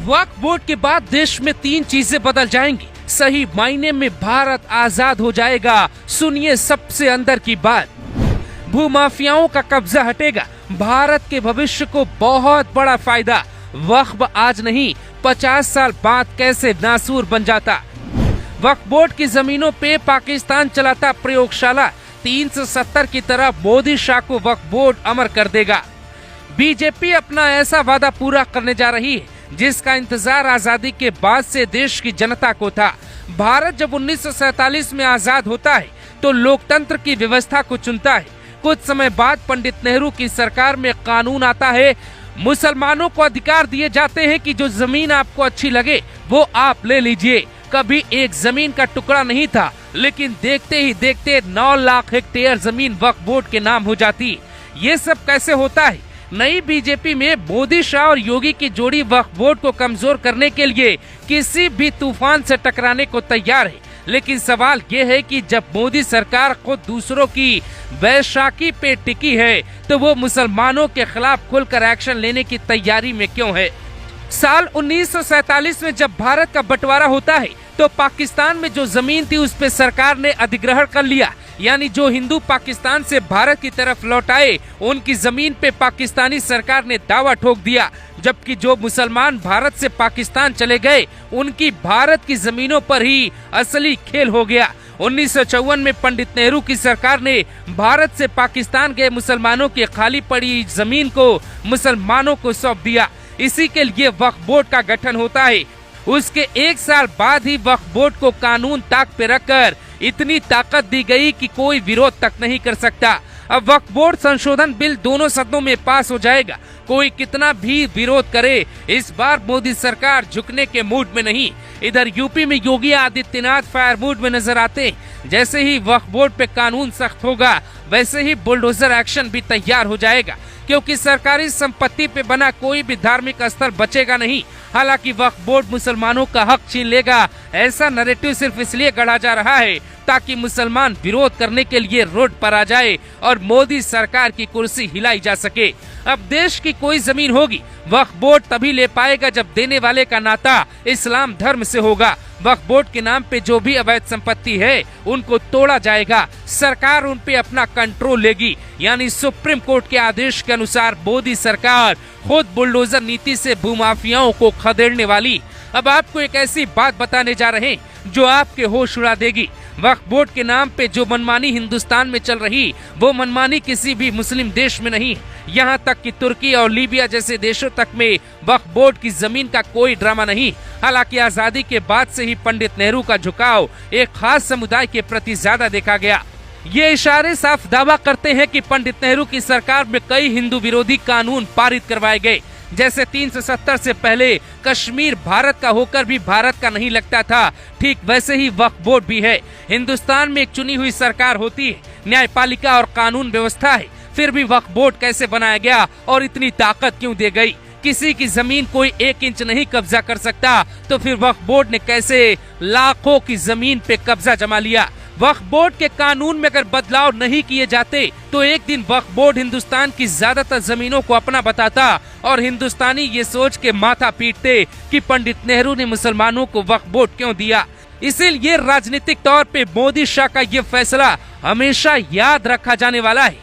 वक्फ board के बाद देश में 3 चीजें बदल जाएंगी। सही मायने में भारत आजाद हो जाएगा। सुनिए सबसे अंदर की बात। भूमाफियाओं का कब्जा हटेगा। भारत के भविष्य को बहुत बड़ा फायदा। वक्फ आज नहीं 50 साल बाद कैसे नासूर बन जाता। वक्फ बोर्ड की जमीनों पे पाकिस्तान चलाता प्रयोगशाला। 370 की तरह मोदी शाह को वक्फ बोर्ड अमर कर देगा। बीजेपी अपना ऐसा वादा पूरा करने जा रही है जिसका इंतजार आजादी के बाद से देश की जनता को था। भारत जब 1947 में आजाद होता है तो लोकतंत्र की व्यवस्था को चुनता है। कुछ समय बाद पंडित नेहरू की सरकार में कानून आता है। मुसलमानों को अधिकार दिए जाते हैं कि जो जमीन आपको अच्छी लगे वो आप ले लीजिए। कभी एक जमीन का टुकड़ा नहीं था, लेकिन देखते ही देखते 9 लाख हेक्टेयर जमीन वक्फ बोर्ड के नाम हो जाती। ये सब कैसे होता है? नई बीजेपी में मोदी शाह और योगी की जोड़ी वक्फ बोर्ड को कमजोर करने के लिए किसी भी तूफान से टकराने को तैयार है। लेकिन सवाल ये है कि जब मोदी सरकार खुद दूसरों की बैसाखी पे टिकी है तो वो मुसलमानों के खिलाफ खुलकर एक्शन लेने की तैयारी में क्यों है? साल 1947 में जब भारत का बंटवारा होता है तो पाकिस्तान में जो जमीन थी उस पे सरकार ने अधिग्रहण कर लिया। यानी जो हिंदू पाकिस्तान से भारत की तरफ लौट आए उनकी जमीन पे पाकिस्तानी सरकार ने दावा ठोक दिया, जबकि जो मुसलमान भारत से पाकिस्तान चले गए उनकी भारत की जमीनों पर ही असली खेल हो गया। 1954 में पंडित नेहरू की सरकार ने भारत से पाकिस्तान गए मुसलमानों की खाली पड़ी जमीन को मुसलमानों को सौंप दिया। इसी के लिए वक्फ बोर्ड का गठन होता है। उसके 1 साल बाद ही वक्फ बोर्ड को कानून ताक पे रखकर इतनी ताकत दी गई कि कोई विरोध तक नहीं कर सकता। अब वक्फ बोर्ड संशोधन बिल दोनों सदनों में पास हो जाएगा। कोई कितना भी विरोध करे, इस बार मोदी सरकार झुकने के मूड में नहीं। इधर यूपी में योगी आदित्यनाथ फायर मूड में नजर आते। जैसे ही वक्फ बोर्ड पे कानून सख्त होगा वैसे ही बुलडोजर एक्शन भी तैयार हो जाएगा, क्योंकि सरकारी संपत्ति पे बना कोई भी धार्मिक स्थल बचेगा नहीं। हालांकि वक्फ बोर्ड मुसलमानों का हक छीन लेगा, ऐसा नैरेटिव सिर्फ इसलिए गढ़ा जा रहा है ताकि मुसलमान विरोध करने के लिए रोड पर आ जाए और मोदी सरकार की कुर्सी हिलाई जा सके। अब देश की कोई जमीन होगी वक्फ बोर्ड तभी ले पाएगा जब देने वाले का नाता इस्लाम धर्म से होगा। वक्फ बोर्ड के नाम पे जो भी अवैध संपत्ति है उनको तोड़ा जाएगा। सरकार उन पे अपना कंट्रोल लेगी। यानी सुप्रीम कोर्ट के आदेश के अनुसार मोदी सरकार खुद बुलडोजर नीति से भूमाफियाओं को खदेड़ने वाली। अब आपको एक ऐसी बात बताने जा रहे हैं जो आपके होश उड़ा देगी। वक्फ बोर्ड के नाम पे जो मनमानी हिंदुस्तान में चल रही वो मनमानी किसी भी मुस्लिम देश में नहीं। यहाँ तक कि तुर्की और लीबिया जैसे देशों तक में वक्फ बोर्ड की जमीन का कोई ड्रामा नहीं। हालांकि आजादी के बाद से ही पंडित नेहरू का झुकाव एक खास समुदाय के प्रति ज्यादा देखा गया। ये इशारे साफ दावा करते हैं कि पंडित नेहरू की सरकार में कई हिंदू विरोधी कानून पारित करवाए गए। जैसे 370 से पहले कश्मीर भारत का होकर भी भारत का नहीं लगता था, ठीक वैसे ही वक्फ बोर्ड भी है। हिंदुस्तान में एक चुनी हुई सरकार होती है, न्यायपालिका और कानून व्यवस्था है, फिर भी वक्फ बोर्ड कैसे बनाया गया और इतनी ताकत क्यों दी गई? किसी की जमीन कोई 1 इंच नहीं कब्जा कर सकता, तो फिर वक्फ बोर्ड ने कैसे लाखों की जमीन पे कब्जा जमा लिया? वक्फ बोर्ड के कानून में अगर बदलाव नहीं किए जाते तो एक दिन वक्फ बोर्ड हिंदुस्तान की ज्यादातर जमीनों को अपना बताता और हिंदुस्तानी ये सोच के माथा पीटते कि पंडित नेहरू ने मुसलमानों को वक्फ बोर्ड क्यों दिया। इसीलिए राजनीतिक तौर पे मोदी शाह का ये फैसला हमेशा याद रखा जाने वाला है।